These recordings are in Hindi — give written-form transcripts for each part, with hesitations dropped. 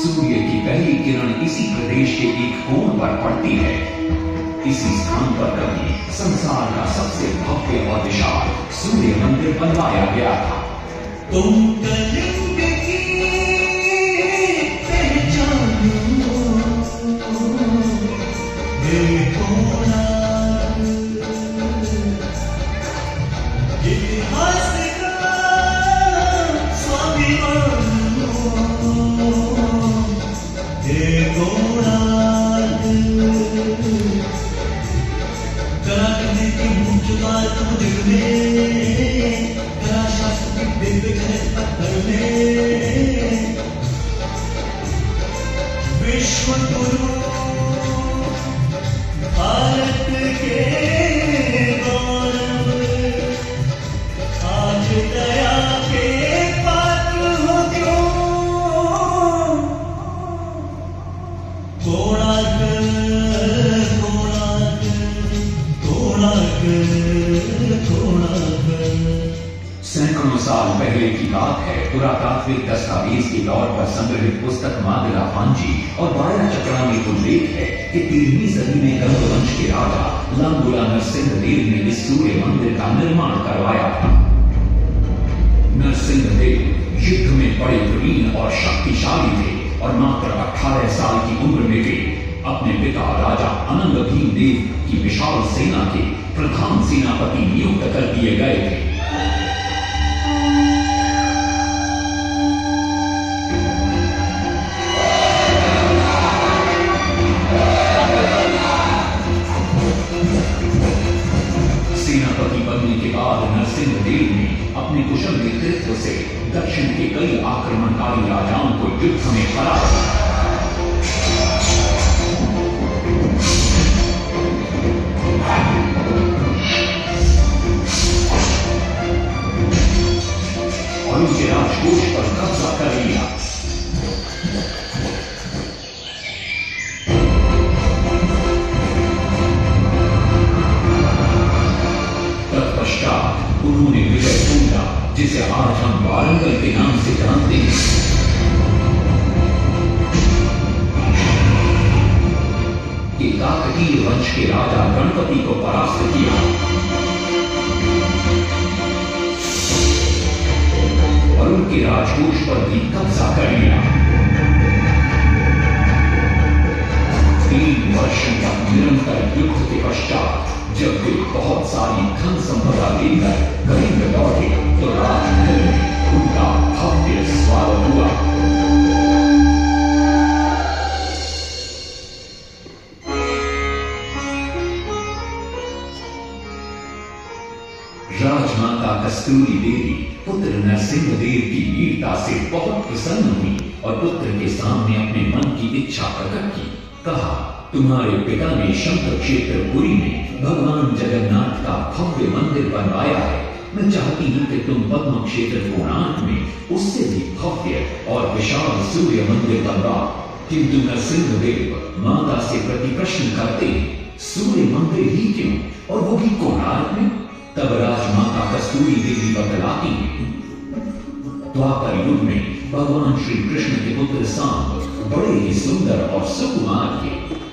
सूर्य की पहली किरण इसी प्रदेश के एक कोण पर पड़ती है। इसी स्थान पर कभी संसार का सबसे भव्य और विशाल सूर्य मंदिर बनवाया गया था। तुम कलिंग की पहचानो, देखो ना इतिहास का स्वाभिमान, देखो ना करा करने की मुझुदार तुम दिल में, करा शास्त्र की दिव्य पत्थर में, विश्व गुरु भारत के गौरव, आज दया के पात्र हो क्यों, कोणार्क कोणार्क कोणार्क कोणार्क। सैकड़ों साल पहले की बात है। पुरातात्विक दस्तावेज के तौर पर संग्रहित पुस्तक मादिरा पांजी और बाया चक्रा में उल्लेख है कि 13वीं सदी में गंग वंश के राजा लंगुला नरसिंह देव ने इस सूर्य मंदिर का निर्माण करवाया था। नरसिंह देव युद्ध में बड़े प्रवीण और शक्तिशाली थे और मात्र 18 साल की उम्र में वे अपने पिता राजा अनंग भीम देव की विशाल सेना के प्रधान सेनापति नियुक्त कर दिए गए थे। सेनापति बनने के बाद नरसिंह देव ने अपने कुशल नेतृत्व से दक्षिण के कई आक्रमणकारी राजाओं को युद्ध में हरा दिया। और उनके राजकोष पर कब्जा कर लिया। तत्पश्चात उन्होंने विजय पूजा, जिसे आज हम वारंगल के नाम से जानते हैं, कि काकतीय वंश के राजा गणपति को परास्त किया और उनके राजकोष पर भी कब्जा कर लिया। 3 वर्षों तक निरंतर युद्ध के पश्चात जब वे बहुत सारी धन संपदा लेकर कलिंग लौटे तो राजमहल में उनका भव्य स्वागत हुआ। राजमाता कस्तूरी देवी पुत्र नरसिंह देव की वीरता से बहुत प्रसन्न हुई और पुत्र के सामने अपने मन की इच्छा प्रकट की। कहा, तुम्हारे पिता ने शंकर क्षेत्र पुरी में भगवान जगन्नाथ का भव्य मंदिर बनवाया है। मैं चाहती हूँ कि तुम पद्म क्षेत्र कोणार्क में उससे भी भव्य और विशाल सूर्य मंदिर बनवाओ। किंतु नरसिंह देव माता से प्रति प्रश्न करते हैं, सूर्य मंदिर ही क्यों, और वो भी कोणार्क में? तब राजमाता कस्तूरी देवी बतलाती है, द्वापर युग में भगवान श्री कृष्ण के पुत्र सांब बड़े ही सुंदर और सुकुमार थे।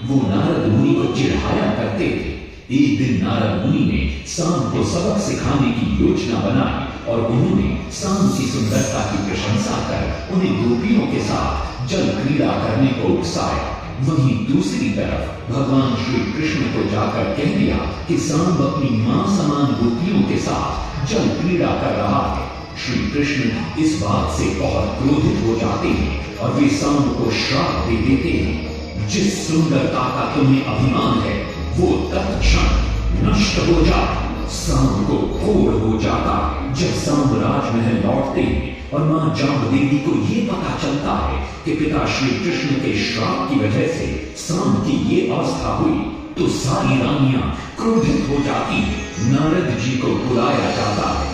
वो नारद मुनि को चिढ़ाया करते थे। एक दिन नारद मुनि ने सांब को सबक सिखाने की योजना बनाई और उन्होंने सांब की सुंदरता की प्रशंसा कर उन्हें गोपियों के साथ जल क्रीड़ा करने को उकसाया। वहीं दूसरी तरफ भगवान श्री कृष्ण को जाकर कह दिया कि सांब अपनी मां समान गोपियों के साथ जल क्रीड़ा कर रहा है। श्री कृष्ण इस बात से बहुत क्रोधित हो जाते हैं और वे सांब को श्राप दे देते हैं, जिस सुंदरता का तुम्हें अभिमान है वो तत्क्षण नष्ट हो जाए। सांब को घोर हो जाता है। जब सांब राजमहल लौटते हैं और मां जाम्बदेवी को ये पता चलता है कि पिता श्री कृष्ण के श्राप की वजह से सांब की ये अवस्था हुई, तो सारी रानियां क्रोधित हो जाती हैं। नारद जी को बुलाया जाता है।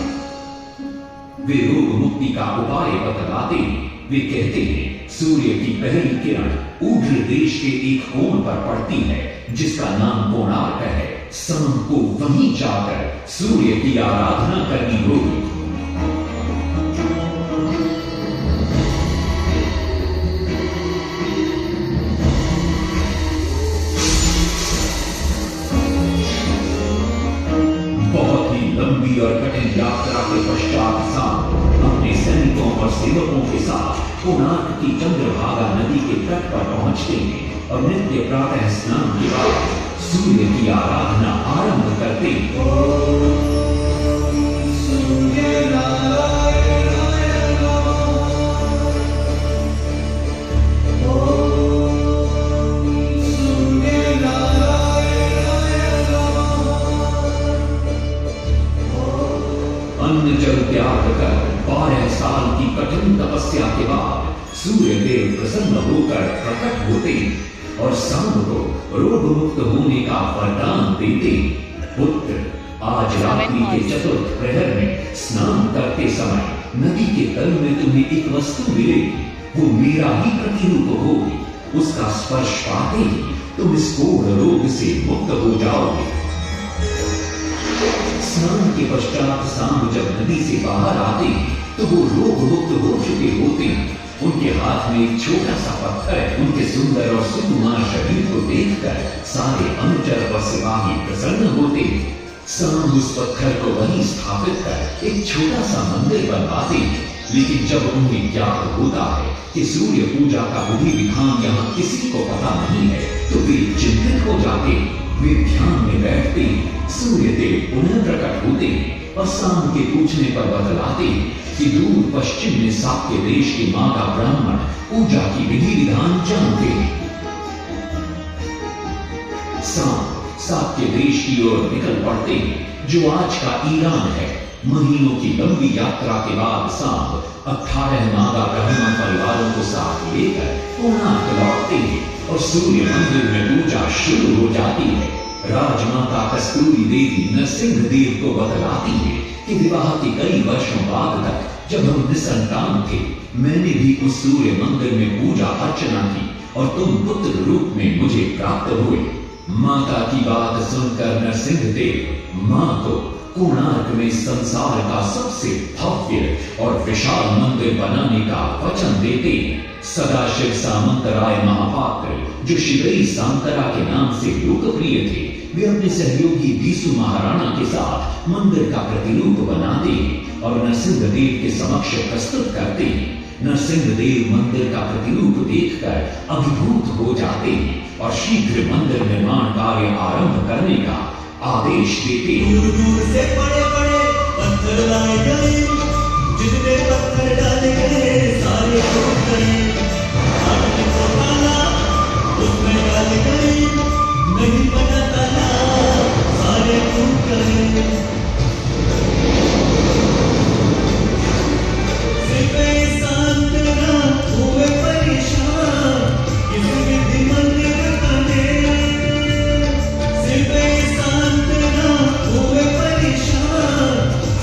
वे रोग मुक्ति का उपाय बतलाते हैं। वे कहते हैं, सूर्य की पहली किरण उग्र देश के एक कोण पर पड़ती है जिसका नाम कोणार्क है। शाम को वहीं जाकर सूर्य की आराधना करनी होगी। साथ कोणार्क की चंद्रभागा नदी के तट पर पहुंचते हैं और नित्य प्रातः स्नान के बाद सूर्य की आराधना आरंभ करते हैं। अन्न जल त्याग कर 12 साल की कठिन तपस्या के बाद सूर्य देव प्रसन्न होकर प्रकट होते और शाम को रोग मुक्त होने का वरदान देते। पुत्र, आज रात्रि के चतुर्थ प्रहर में स्नान करते समय नदी के तल में तुम्हें एक वस्तु मिलेगी, वो मेरा ही प्रतिरूप होगी। उसका स्पर्श पाते ही तुम इस कोढ़ रोग से मुक्त हो जाओगे। स्नान के पश्चात शाम जब नदी से बाहर आते हैं तो वो रोग मुक्त हो चुके होते हैं। उनके हाथ में एक छोटा सा पत्थर है। उनके सुंदर और सुकुमार शरीर को देखकर सारे अनुचर व सिपाही प्रसन्न होते हैं। शाम उस पत्थर को वहीं स्थापित कर एक छोटा सा मंदिर बनवाते हैं। लेकिन जब उन्हें ज्ञात होता है कि सूर्य पूजा का विधि विधान यहाँ किसी को पता नहीं है तो वे चिंतित हो जाते हैं। वे ध्यान में बैठते हैं। सूर्य देव पुनः प्रकट होते हैं और शाम के पूछने पर बतलाते हैं कि दूर पश्चिम में साक्य देश के माता ब्राह्मण पूजा की विधि विधान जानते हैं। शाम साक्य देश की ओर निकल पड़ते हैं जो आज का ईरान है। महीनों की लंबी यात्रा के बाद शाम 18 नागा ब्राह्मण परिवारों को साथ लेकर कोणार्क लौटते हैं और सूर्य मंदिर में पूजा शुरू हो जाती है। राजमाता कस्तूरी देवी नरसिंह देव को बतलाती है कि विवाह के कई वर्षों बाद तक जब हम निसंतान थे, मैंने भी उस सूर्य मंदिर में पूजा अर्चना की और तुम पुत्र रूप में मुझे प्राप्त हुए। माता की बात सुनकर नरसिंह देव मां को कोणार्क में संसार का सबसे भव्य और विशाल मंदिर बनाने का वचन देते हैं। सदाशिव सामंतराय महापात्र जो शिवई सांतरा के नाम से लोकप्रिय थे, वे अपने सहयोगी बीसू महाराणा के साथ मंदिर का प्रतिरूप बनाते हैं और नरसिंह देव के समक्ष प्रस्तुत करते हैं। नरसिंह देव मंदिर का प्रतिरूप देखकर अभिभूत हो जाते हैं और शीघ्र मंदिर निर्माण कार्य आरंभ करने का आदेश देते हैं। दूर दूर से बड़े बड़े पत्थर लाए गए, जितने पत्थर डाले गए सारे टूट गए। सामने को ताला उसमें डाले गए, नहीं बना ताला, सारे टूट गए। सिर्फ सांत्वना हुए परेशान, किसी विधि मंदिर बने। सिर्फ सांत्वना हुए परेशान,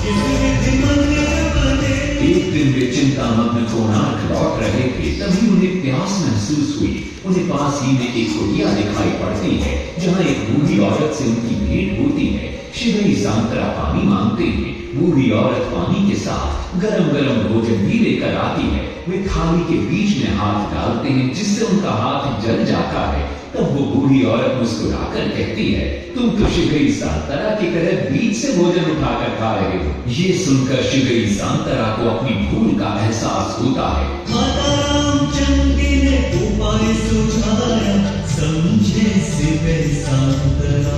किसी विधि मंदिर बने। एक दिन वे चिंतामग्न कोणार्क लौट रहे थे, तभी उन्हें प्यास महसूस हुई। उन्हें पास ही में एक कुटिया दिखाई पड़ती है जहाँ एक बूढ़ी औरत से उनकी भेंट होती है। शिवई सांतरा पानी मांगते हैं। बूढ़ी औरत पानी के साथ गरम गरम भोजन भी लेकर आती है। वे थाली के बीच में हाथ डालते हैं जिससे उनका हाथ जल जाता है। तब वो बूढ़ी औरत मुस्कुराकर कहती है, तुम तो शिवई सांतरा की तरह बीच से भोजन उठाकर खा रहे हो। ये सुनकर शिवई सांतरा को अपनी भूल का एहसास होता है। माता रामचंद्र ने उपाय सुझाया, समझे शिवई सांतरा।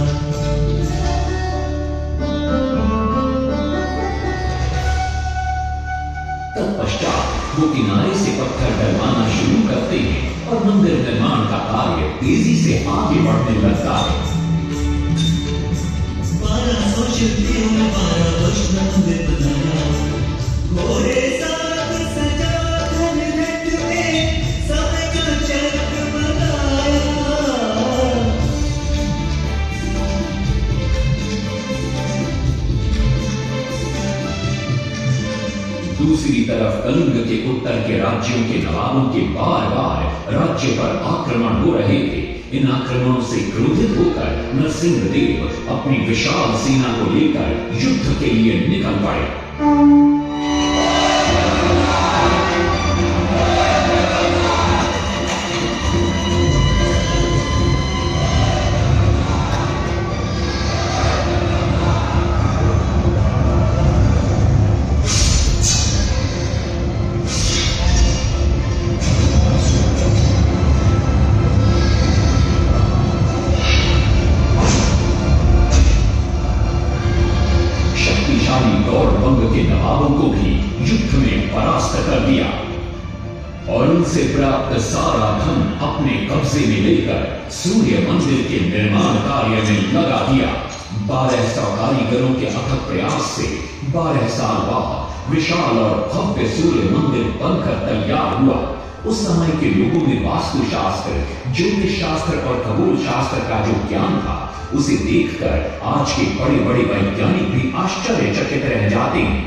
तत्पश्चात वो किनारे से पत्थर डलवाना शुरू करते हैं और मंदिर निर्माण का कार्य तेजी से आगे बढ़ने लगता है। 1200 शिल्पियों ने 12 वर्ष में मंदिर बनाया। घोड़े साथ सजा धन रथ में समय का चक्र बनाया। दूसरी तरफ कलिंग के उत्तर के राज्यों के नवाबों के बार बार राज्य पर आक्रमण हो रहे थे। इन आक्रमणों से क्रोधित होकर नरसिंह देव अपनी विशाल सेना को लेकर युद्ध के लिए निकल पड़े। और उनसे प्राप्त सारा धन अपने कब्जे में लेकर सूर्य मंदिर के निर्माण कार्य में लगा दिया। 1200 कारीगरों के अथक प्रयास से 12 साल बाद विशाल और भव्य सूर्य मंदिर बनकर तैयार हुआ। उस समय के लोगों में वास्तुशास्त्र, ज्योतिष शास्त्र और खगोल शास्त्र का जो ज्ञान था, उसे देखकर आज के बड़े बड़े वैज्ञानिक भी आश्चर्यचकित रह जाते हैं।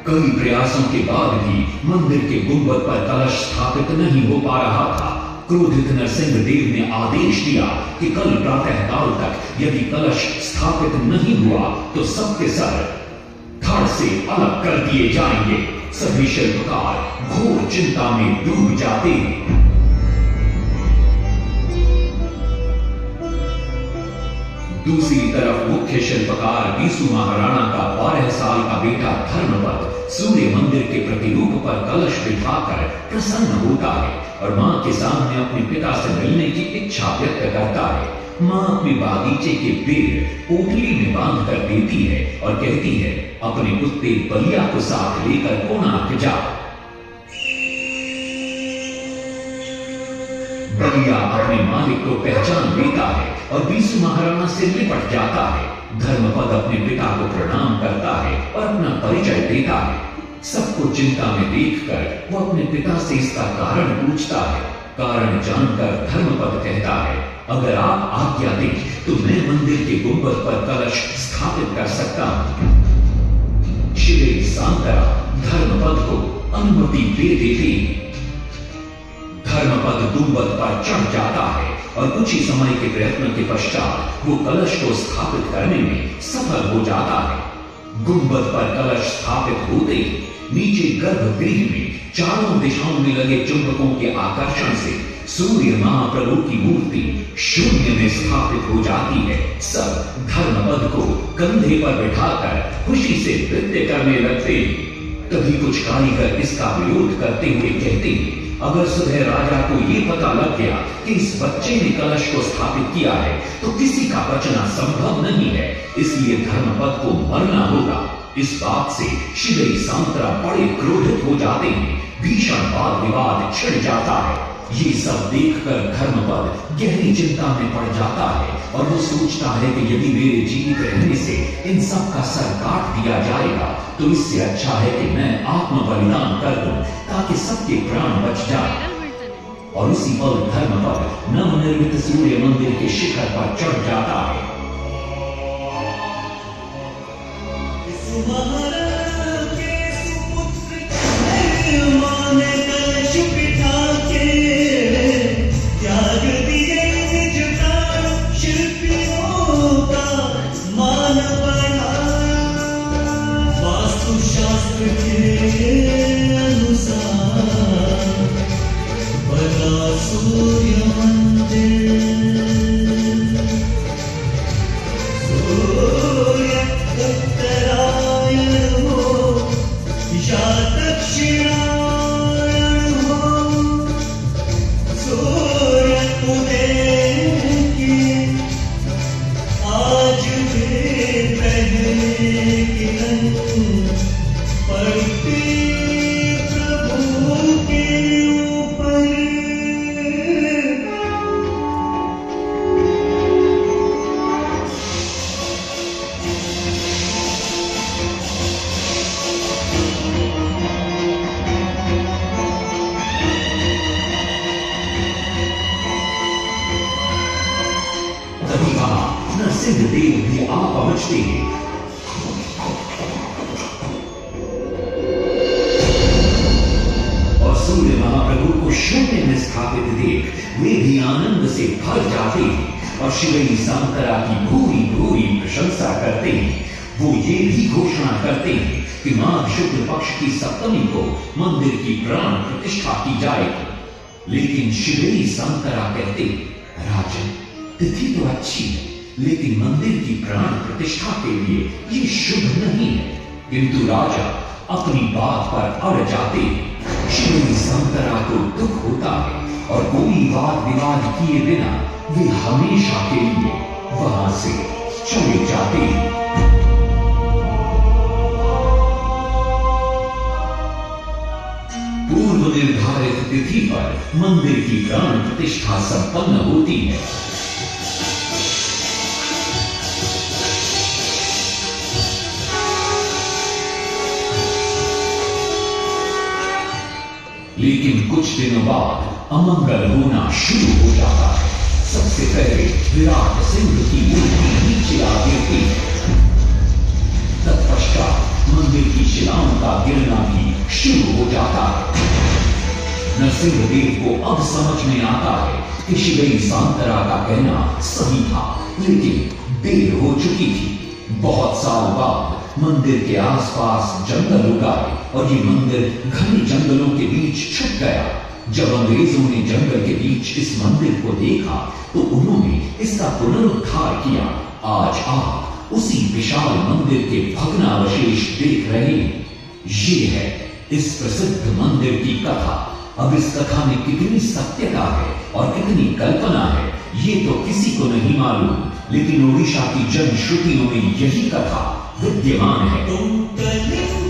कई प्रयासों के बाद भी मंदिर के गुंबद पर कलश स्थापित नहीं हो पा रहा था। क्रोधित नरसिंह देव ने आदेश दिया कि कल प्रातः काल तक यदि कलश स्थापित नहीं हुआ तो सबके सर धड़ से अलग कर दिए जाएंगे। सभी शिल्पकार घोर चिंता में डूब जाते हैं। दूसरी तरफ मुख्य शिल्पकार बीसू महाराणा का 12 साल का बेटा धर्मपद सूर्य मंदिर के प्रतिरूप पर कलश बिठाकर प्रसन्न होता है और मां के सामने अपने पिता से मिलने की इच्छा व्यक्त करता है। मां अपने बागीचे के पेड़ पोटली में बांध कर देती है और कहती है, अपने कुत्ते बलिया को साथ लेकर कोणार्क जा। बलिया अपने मालिक को पहचान लेता है और बीसू महाराणा से निपट जाता है। धर्मपद अपने पिता को प्रणाम करता है और अपना परिचय देता है। सबको चिंता में देखकर वो अपने पिता से इसका कारण पूछता है। कारण जानकर धर्मपद कहता है, अगर आप आज्ञा दें तो मैं मंदिर के गुंबद पर कलश स्थापित कर सकता हूं। शिवे सांतरा धर्मपद को अनुमति दे देते हैं। धर्मपद गुंबद पर चढ़ जाता है और कुछ ही समय के प्रयत्न के पश्चात वो कलश को स्थापित करने में सफल हो जाता है। गुंबद पर कलश स्थापित होते ही नीचे गर्भगृह में चारों दिशाओं में लगे चुंबकों के आकर्षण से सूर्य महाप्रभु की मूर्ति शून्य में स्थापित हो जाती है। सब धर्मपद को कंधे पर बिठाकर खुशी से नृत्य करने लगते हैं। तभी कुछ कारीगर इसका विरोध करते हुए कहते हैं, अगर सुबह राजा को ये पता लग गया कि इस बच्चे ने कलश को स्थापित किया है तो किसी का बचना संभव नहीं है, इसलिए धर्मपद को मरना होगा। इस बात से शिवई सांतरा बड़े क्रोधित हो जाते हैं। भीषण वाद विवाद छिड़ जाता है। ये सब देखकर धर्मपद गहरी चिंता में पड़ जाता है और वो सोचता है कि यदि मेरे जीवित रहने से इन सब का सर काट दिया जाएगा तो इससे अच्छा है कि मैं आत्म बलिदान कर दूं ताकि सबके प्राण बच जाए। और उसी पल धर्मपद नवनिर्मित सूर्य मंदिर के शिखर पर चढ़ जाता है। सूर्य मंदिर सूर्य उत्तरायण हो या दक्षिणायण हो, सूर्य उदय के आज भी पहले किरण पड़ती प्रभु के ऊपर। तभी वहां नरसिंह देव भी आ पहुंचते हैं। और सूर्य महाप्रभु को शून्य में स्थापित देख वे भी आनंद से भर जाते हैं और शिवई सांतरा की भूरी भूरी प्रशंसा करते हैं। वो ये भी घोषणा करते हैं कि माघ शुक्ल पक्ष की सप्तमी को मंदिर की प्राण प्रतिष्ठा की जाएगी। लेकिन शिवई सांतरा कहते, राजन तिथि तो अच्छी है लेकिन मंदिर की प्राण प्रतिष्ठा के लिए ये शुभ नहीं है। किंतु राजा अपनी बात पर अड़ जाते हैं। शिवई सांतरा को दुख होता है और कोई वाद विवाद किए बिना वे हमेशा के लिए वहां से चले जाते हैं। पूर्व निर्धारित तिथि पर मंदिर की प्राण प्रतिष्ठा संपन्न होती है। लेकिन कुछ दिनों बाद अमंगल होना शुरू हो जाता है। सबसे पहले विराट सिंह की मूर्ति नीचे आ गिरती है। तत्पश्चात मंदिर की शिलाओं का गिरना भी शुरू हो जाता है। नरसिंहदेव को अब समझ में आता है कि शिवई सांतरा का कहना सही था, लेकिन देर हो चुकी थी। बहुत साल बाद मंदिर के आसपास जंगल उगाए और ये मंदिर घने जंगलों के बीच छुप गया। जब अंग्रेजों ने जंगल के बीच इस मंदिर को देखा तो उन्होंने इसका पुनरुद्धार किया। आज आप उसी विशाल मंदिर के भग्नावशेष देख रहे हैं। ये है इस प्रसिद्ध मंदिर की कथा। अब इस कथा में कितनी सत्यता है और कितनी कल्पना है ये तो किसी को नहीं मालूम, लेकिन ओडिशा की जनश्रुतियों में यही कथा विद्यमान है।